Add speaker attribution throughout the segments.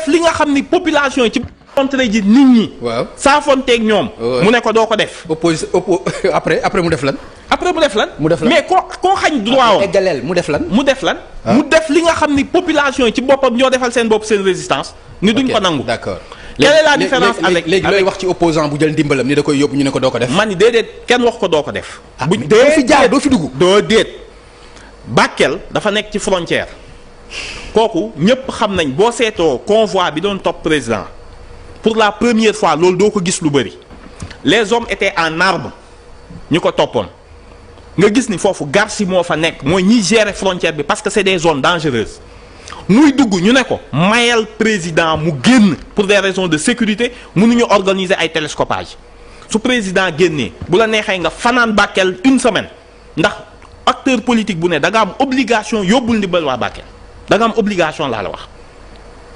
Speaker 1: def li nga xam ni population yi ci montré ji nit ñi.
Speaker 2: waaw
Speaker 1: saafonteeg ñoom. mu ne ko doo ko def.
Speaker 2: après mu def lan.
Speaker 1: après mu def lan.
Speaker 2: mu def lan
Speaker 1: mais koo xañ droit
Speaker 2: eggaleel mu def lan.
Speaker 1: mu def lan. mu def li nga xam ni population yi ci boppam ñoo defal seen bopp seen résistance. ni duñ ko nangu.
Speaker 2: d'accord.
Speaker 1: quelle est la différence avec
Speaker 2: léegi looy wax ci opposant bu jël ndimbalam ni da koy yóbbu ñu ne ko doo ko def.
Speaker 1: man ni déedéet kenn wax ko doo ko def.
Speaker 2: bu doo fi jaar doo fi dugg.
Speaker 1: doo déet Bakel dafa nekk ci frontière kooku ñëpp xam nañ boo seetoo convoi bi doon topp président pour la première fois loolu doo ko gis lu bëri les hommes étaient en armes ñu ko toppoon nga gis ni foofu garci moo fa nekk mooy ñiy gérer frontière bi parce que c'est des zones dangereuses. muy dugg ñu ne ko mayal président mu génn pour des raisons de sécurité mënuñu organiser ay télescopage su président génnee bu la neexee nga fanaan Bakel une semaine ndax acteur politique bu ne da nga am obligation yóbbul ndimbal waa Bakel da nga am obligation laa la wax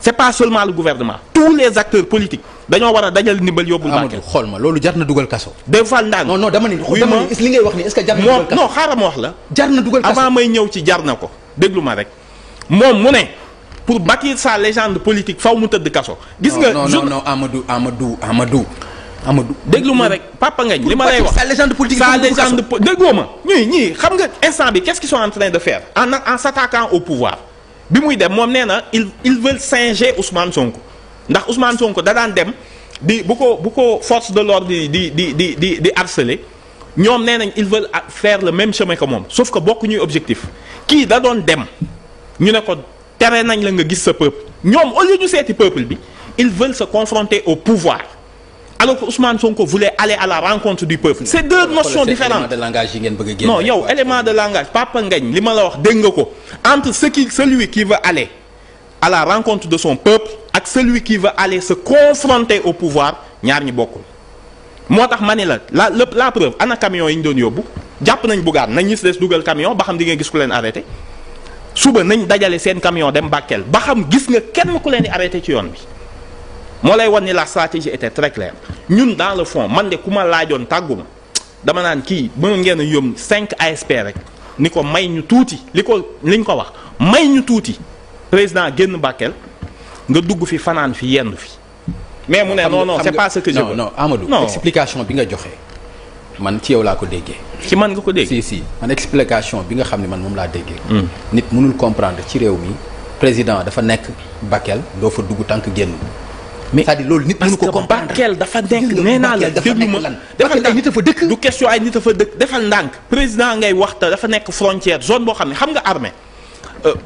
Speaker 1: c'est pas seulement le gouvernement tous les acteurs politiques dañoo war a dajal ndimbal yóbbul Bakel.
Speaker 2: Amadou xool ma loolu jar na dugal kaso.
Speaker 1: defal ndànk
Speaker 2: non dama ni li ngay wax ni est-ce que jar na dugal kaso
Speaker 1: non xaaral ma wax la.
Speaker 2: jar na dugal kaso
Speaker 1: avant may ñëw ci jar na ko déglu ma rek moom mu ne. pour bâtir sa légende politique faw mu tëdd kaso. gis nga
Speaker 2: non Amadou.
Speaker 1: déglu ma rek Papa Ngagne li ma lay wax
Speaker 2: sa légende politique
Speaker 1: déggoo ma ñii xam nga instant bi qu'est-ce qu'ils sont en train de faire en s'attaquant au pouvoir bi muy dem moom nee na ils veulent singer Ousmane Sonko ndax Ousmane Sonko da daan dem di bu ko force de l'ordre di harceler ñoom nee nañ ils veulent faire le même chemin que moom sauf que bokk ñuy objectif kii da doon dem ñu ne ko tere nañ la nga gis sa peuple ñoom au lieu ñu seeti peuple bi ils veulent se confronter au pouvoir alors que Ousmane Sonko voulait aller à la rencontre du peuple. C'est deux notions différentes.
Speaker 2: élément de langage yi ngeen bëgg a génne.
Speaker 1: non yow élément de langage Papa Ngagne li ma la wax dégg nga ko entre celui qui veut aller à la rencontre de son peuple ak celui qui veut aller se confronter au pouvoir ñaar ñi bokkul. moo tax ma ne la preuve ana camion yi ñu doon yóbbu jàpp nañ Bougane nañ ñu si des dugal camion ba xam di nga gis ku leen arrêté suba nañ dajale seen camion dem Bakel ba xam gis nga kenn ku leen di arrêté ci yoon bi. moo lay wan ni la stratégie était très claire ñun dans le fond man de ku ma laajoon tàgguma dama naan kii mën ngeen a yóbbu 5 ASP rek ni ko may ñu tuuti liñ ko wax may ñu tuuti président génn Bakel nga dugg fi fanaan fi yenn fi mais mu ne non c'est pas ce que je veux.
Speaker 2: non Amadou explication bi nga joxe man ci yow laa ko déggee.
Speaker 1: ci man nga ko déggee
Speaker 2: si man explication bi nga xam ne man moom laa déggee. nit mënul comprendre ci réew mi président dafa nekk Bakel doo fa dugg tànk génn. mais c'est-à-dire loolu nit mënu ko comprendre
Speaker 1: Bakel dafa nekk nee naa la déglu ma
Speaker 2: Bakel ay nit a fa dëkk.
Speaker 1: du question ay nit a fa dëkk defal ndànk président ngay waxta dafa nekk frontière zone boo xam ne xam nga armée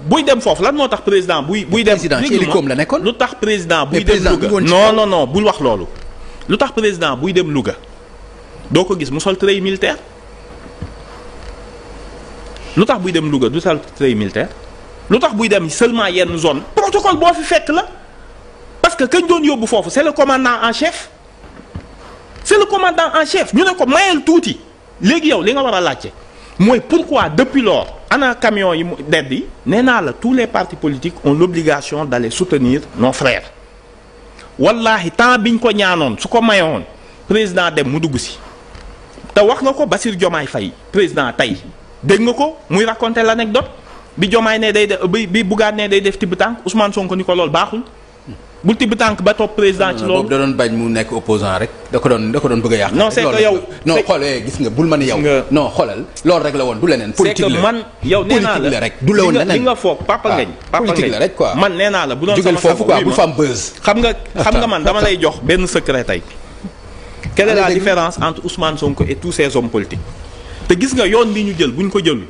Speaker 1: buy dem foofu lan moo tax président buy dem
Speaker 2: président ci hélicom la nekkoon.
Speaker 1: lu tax président buy dem Louga non bul wax loolu lu tax président buy dem Louga doo ko gis mu sol treillis militaire lu tax buy dem Louga du sol treillis militaire lu tax buy dem seulement yenn zone protocole boo fi fekk la parce que kañ doon yóbbu foofu c'est le commandant en chef ñu ne ko mayel tuuti léegi yow li nga war a laajte mooy pourquoi depuis lors ana camion yi mu dedd yi nee naa la tous les partis politiques ont l'obligation d'aller soutenir nos frères wallahi temps biñ ko ñaanoon su ko mayoon président dem mu dugg si te wax nga ko Bassirou Diomaye Faye président tey dégg nga ko muy raconter l'anecdote bi Diomaye ne day def bi Bougane ne day def tibb tànk Ousmane Sonko ni ko loolu baaxul bul tibb tànk ba topp président ci loolu.
Speaker 2: boobu da doon bañ mu nekk opposant rek da ko doon bëgg a yàq.
Speaker 1: non c'est que yow
Speaker 2: non xoolee gis nga bul ma ni yow. non xoolal loolu rek la woon du leneen. politique la
Speaker 1: c'est que man yow nee naa la
Speaker 2: rek du la woon leneen
Speaker 1: li nga foog Papa Ngagne.
Speaker 2: politique la rek quoi
Speaker 1: man nee naa la bu doon
Speaker 2: jógal foofu quoi bul fa am buzz.
Speaker 1: xam nga man dama lay jox benn secret tey. quelle est la différence entre Ousmane Sonko et tous ces hommes politiques. te gis nga yoon li ñu jël bu ñu ko jëlul.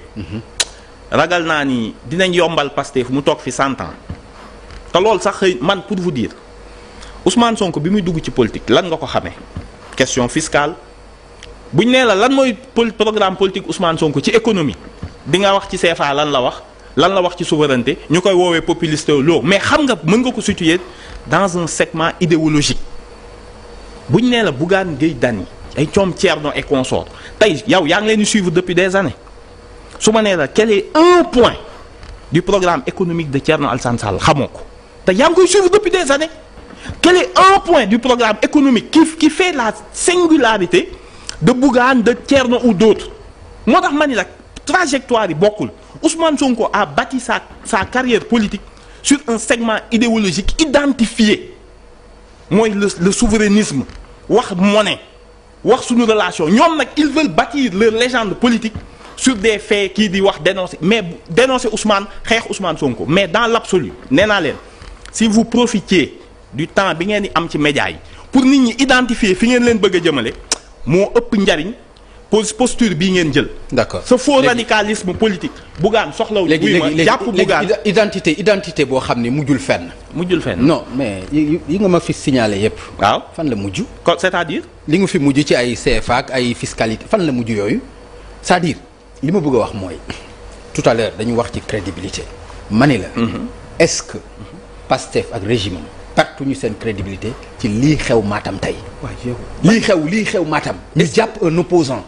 Speaker 1: ragal naa ni dinañ yombal Pastef mu toog fi 100 ans. te loolu sax xëy man pour vous dire Ousmane Sonko bi muy dugg ci politique lan nga ko xamee question fiscale buñ nee la lan mooy programme politique Ousmane Sonko ci économie di nga wax ci CFA lan la wax ci souveraineté ñu koy woowee populiste loo mais xam nga mën nga ko situer dans un segment idéologique buñ nee la Bougane Gueye Dany ay coom Thierno et consort tey yow yaa ngi leen di suivre depuis des années su ma nee la quel est un point du programme économique de Thierno Alassane Sall xamoo ko te yaa ngi koy suivre depuis des années quel est un point du programme économique qui fait la singularité de Bougane de Thierno ou d'autres moo tax ma ni la trajectoire yi bokkul Ousmane Sonko a bâti sa carrière politique sur un segment idéologique identifié mooy le souverainisme wax monnaie wax suñu relation ñoom nag ils veulent bâtir leur légende politique sur des faits kii di wax dénoncer mais dénoncer Ousmane xeex Ousmane Sonko mais dans l'absolu nee naa leen si vous profitiez du temps bi ngeen di am ci médias yi pour nit ñi identifier fi ngeen leen bëgg a jëmale moo ëpp njariñ posture bii ngeen jël.
Speaker 2: d'accord
Speaker 1: ce faux radicalisme politique. Bougane soxlawu.
Speaker 2: léegi
Speaker 1: jàpp Bougane
Speaker 2: identité boo xam ne mujjul fenn. non mais yi nga ma fi signalé yépp.
Speaker 1: waaw
Speaker 2: fan la mujj.
Speaker 1: c'est-à-dire.
Speaker 2: li nga fi mujj ci ay CFA ak ay fiscalité fan la mujj yooyu c'est-à-dire li ma bëgg a wax mooy tout à l'heure dañu wax ci crédibilité. mani la. est-ce que Pastef ak régime partout ñu seen crédibilité ci lii xew Matam tey. lii xew Matam. ñu jàpp un opposant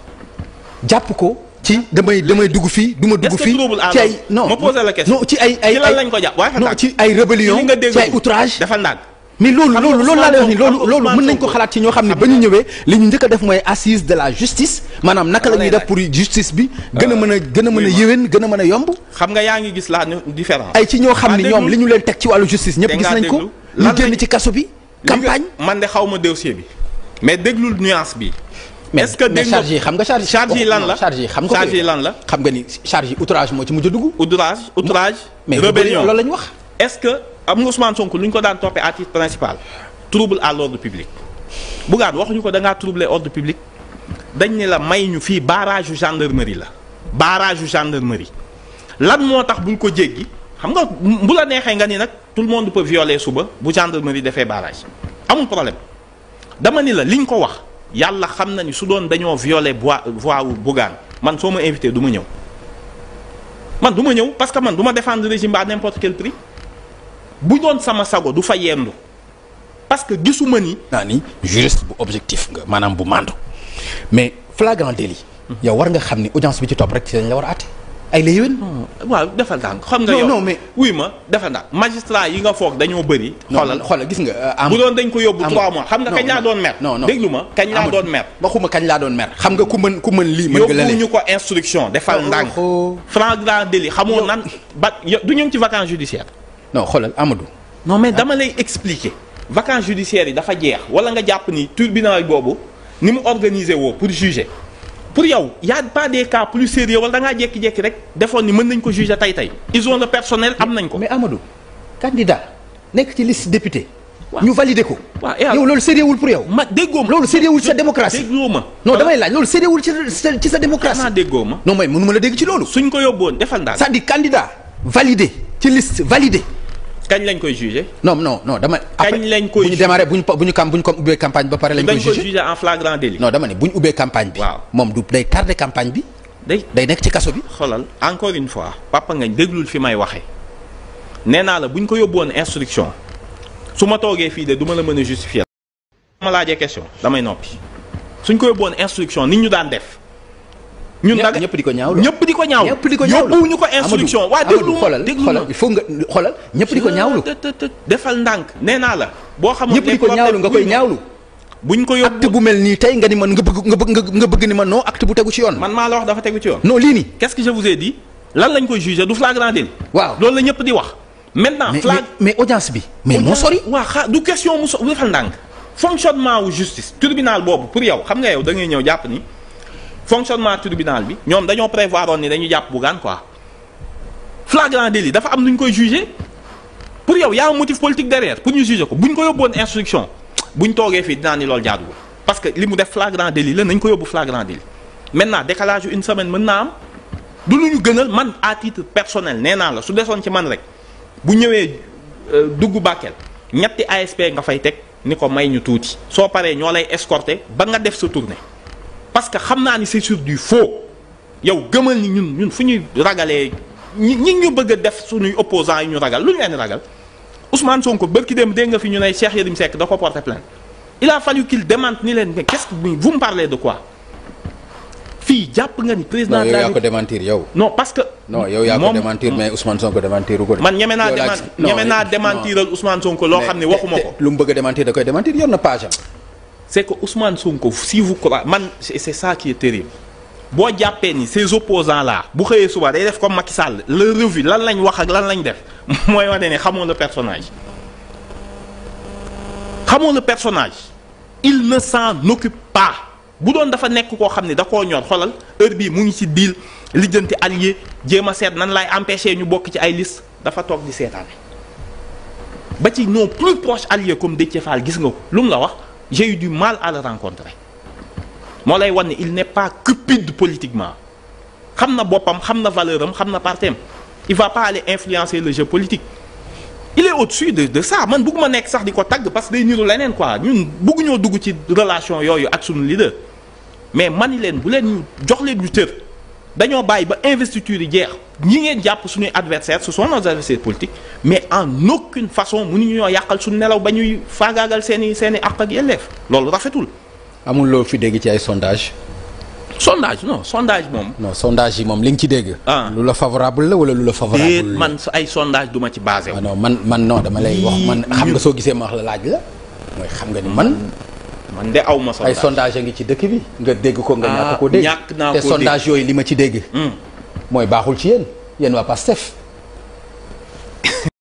Speaker 2: jàpp ko ci damay dugg fii du ma dugg fii ci ay non
Speaker 1: ma posé la question
Speaker 2: non ci ay
Speaker 1: ci lan lañ ko jàpp
Speaker 2: non ci ay rébellion ci ay outrage
Speaker 1: dafa ndànk
Speaker 2: mais loolu laa lay wax ni loolu mën nañ ko xalaat ci ñoo xam ne ba ñu ñëwee li ñu njëkk a def mooy assise de la justice maanaam naka la ñuy def pour justice bi gën a mën a yéwén gën a mën a yomb.
Speaker 1: xam nga yaa ngi gis la différence.
Speaker 2: ay ci ñoo xam ne ñoom li ñu leen teg ci wàllu justice ñëpp gis nañ ko ñu génn ci kaso bi campagne
Speaker 1: man de xaw ma dossier bi mais déglul nuance bi. est-ce que dégg
Speaker 2: nga charge yi xam nga
Speaker 1: charge yi lan la
Speaker 2: charge yi xam nga
Speaker 1: charge yi lan la.
Speaker 2: xam nga ni charge yi outrage moo ci mujj a dugg.
Speaker 1: outrage
Speaker 2: mais
Speaker 1: rébellion
Speaker 2: loolu la ñu wax.
Speaker 1: est-ce que am nga Ousmane Sonko lu ñu ko daan toppee à titre principal trouble à l'ordre public Bougane waxuñu ko da ngaa troubler ordre public dañ ne la may ñu fii barrage gendarmerie la barrage gendarmerie lan moo tax bul ko jéggi xam nga bu la neexee nga ni nag tout le monde peut violer suba bu gendarmerie defee barrage amul problème dama ni la liñ ko wax yàlla xam na ni su doon dañoo violer voix wu Bougane man soo ma invité du ma ñëw man du ma ñëw parce que man du ma défendre régime à n'importe quel prix bu doon sama sago du fa yendu parce que gisuma ni.
Speaker 2: naa ni juriste bu objectif nga maanaam bu mandu mais flagrant délit. yow war nga xam ni audience bi ci topp rek ci lañ la war a àtte ay la yéwén.
Speaker 1: waaw defal ndànk xam nga yow
Speaker 2: non mais
Speaker 1: wuy ma defal ndànk magistrat yi nga foog dañoo bëri.
Speaker 2: xoolal gis nga.
Speaker 1: bu doon dañ ko yóbbu 3 mois xam nga kañ laa doon mer.
Speaker 2: non
Speaker 1: déglu ma kañ laa doon mer.
Speaker 2: waxuma kañ laa doon mer xam nga ku mën lii. mën nga la
Speaker 1: yóbbu ñu ko instruction defal ndànk. flagrant délit xamoo nan ba du ñu ngi ci vacances judiciaires.
Speaker 2: non xoolal Amadou.
Speaker 1: non mais dama lay expliquer. vacances judiciaires yi dafa jeex wala nga jàpp ni tribunal boobu ni mu organisé woo pour juger pour yow y a pas des cas plus sérieux wala da ngaa jékki-jékki rek defoon ni mën nañ ko juger tey ils ont le personnel am nañ ko.
Speaker 2: mais Amadou candidat nekk ci liste député. ñu valider ko.
Speaker 1: waaw
Speaker 2: yow loolu sérieux wul pour yow.
Speaker 1: ma déggoo ma
Speaker 2: loolu sérieux wul ci sa démocratie.
Speaker 1: déggoo ma
Speaker 2: non damay laaj loolu sérieux wul ci sa démocratie.
Speaker 1: xanaa déggoo ma.
Speaker 2: non mais mënu ma la dégg ci loolu.
Speaker 1: suñ ko yóbboon defal daal.
Speaker 2: c'est-à-dire candidat validé ci liste validé.
Speaker 1: kañ lañ koy juger.
Speaker 2: non dama.
Speaker 1: kañ lañ koy
Speaker 2: bu ñu démarré bu ñu ko ubbee campagne ba pare lañ koy
Speaker 1: juger en flagrant délit.
Speaker 2: non dama ne bu ñu ubbee campagne bi.
Speaker 1: waaw
Speaker 2: moom du day tardé campagne bi. day nekk ci kaso bi.
Speaker 1: xoolal encore une fois papa ngañ déglul fi may waxee nee naa la bu ñu ko yóbbuwoon instruction su ma toogee fii de du ma la mën a justifier. ma laajee question damay noppi suñ ko yóbbuwoon instruction nit ñu daan def. ñun nag
Speaker 2: ñëpp di ko ñaawlu
Speaker 1: yóbbuwuñu ko instruction. waa déglu ma
Speaker 2: xoolal il faut nga xoolal ñëpp di ko ñaawlu.
Speaker 1: defal ndànk nee naa la. boo xamoon
Speaker 2: ñëpp di ko ñaawlu nga koy ñaawlu.
Speaker 1: buñ ko yóbbu
Speaker 2: acte bu mel nii tey nga ni man nga bëgg ni man non acte bu tegu ci yoon.
Speaker 1: man maa la wax dafa tegu ci yoon.
Speaker 2: non lii nii.
Speaker 1: qu'est-ce que je vous ai dit lan lañ koy juger du flagrant délit.
Speaker 2: waaw
Speaker 1: loolu la ñëpp di wax. maintenant
Speaker 2: mais audience bi. mais moo sori.
Speaker 1: waaw du question mu defal ndànk. fonctionnement wu justice tribunal boobu pour yow xam nga yow da ngay ñëw jàpp ni fonctionnement tribunal bi ñoom dañoo prévoir woon ni dañuy jàpp Bougane quoi flagrant délit dafa am nu ñu koy juger pour yow y a un motif politique derrière pour ñu juger ko bu ñu ko yóbbuwoon instruction bu ñu toogee fii dinaa ni loolu jaaduwul parce que li mu def flagrant délit la nañ ko yóbbu flagrant délit maintenant décalage yu une semaine mën naa am du lu ñu gënal man à titre personnel nee naa la su desoon ci man rek bu ñëwee dugg Bakel ñetti ASP nga fay teg ni ko may ñu tuuti soo paree ñoo lay escorter ba nga def sa tournée. parce que xam naa ni c'est sur du faux yow gëmal ni ñun fu ñuy ragalee ñi ñu bëgg a def suñuy opposants yi ñu ragal lu ñu leen ragal Ousmane Sonko bërki dem dégg nga fi ñu ne Cheikh Yérim Seck da ko porter plainte il a fallu qu'il démente ni leen mais qu'est-ce que vous me parlez de quoi fii jàpp nga ni président de la
Speaker 2: yaa ko démentir yow.
Speaker 1: non parce que.
Speaker 2: non yow yaa ko démentir mais Ousmane Sonko démentir ko.
Speaker 1: man ñeme naa démentiral Ousmane Sonko loo xam ne waxuma ko.
Speaker 2: lu mu bëgg a démentir da koy démentir yor na page am.
Speaker 1: c'est que Ousmane Sonko si vous croyez man c'est ça qui est terrible boo jàppee ni ces opposants là bu xëyee suba day def comme Macky Sall le revue lan lañ wax ak lan lañ def mooy wane ne xamoo le personnage il ne s'en occupe pas bu doon dafa nekk koo xam ne da koo ñor xolal heure bii mu ngi ci deal lijjanti allié jéem a seet nan lay empêcher ñu bokk ci ay liste dafa toog di seetaan ba ci nos plus proches alliés comme Déthié Fall gis nga ko lu mu la wax j'ai eu du mal à le rencontrer moo lay wan ne il n'est pas cupide politiquement xam na boppam xam na valeur am xam na partem il va pas aller influencer le jeu politique il est au-dessus de ça man bëgguma nekk sax di ko tagg parce que day niru leneen quoi ñun bëgguñoo dugg ci relation yooyu ak sunu leader mais mani leen bu leen ñu jox leen ñu tër dañoo bàyyi ba investiture yi jeex ñi ngeen jàpp suñuy adversaires ce sont nos adversaires politiques mais en aucune façon mënuñu ñoo yàqal suñu nelaw ba ñuy faagaagal seeni àq ak yelleef loolu rafetul.
Speaker 2: amul loo fi dégg ci ay sondage
Speaker 1: sondage moom.
Speaker 2: non sondage yi moom li nga ci dégg. lu la favorable la wala lu la favorable la.
Speaker 1: man ay sondage du ma ci basé wu.
Speaker 2: non man non dama lay wax man xam nga soo gisee ma wax la laaj la mooy xam nga ni man
Speaker 1: de aw ma sondage
Speaker 2: ay sondage a ngi ci dëkk bi nga dégg ko nga ñàkk ko dégg
Speaker 1: ñàkk naa ko
Speaker 2: te sondage yooyu li ma ci dégg. mooy baaxul ci yéen waa Pastef.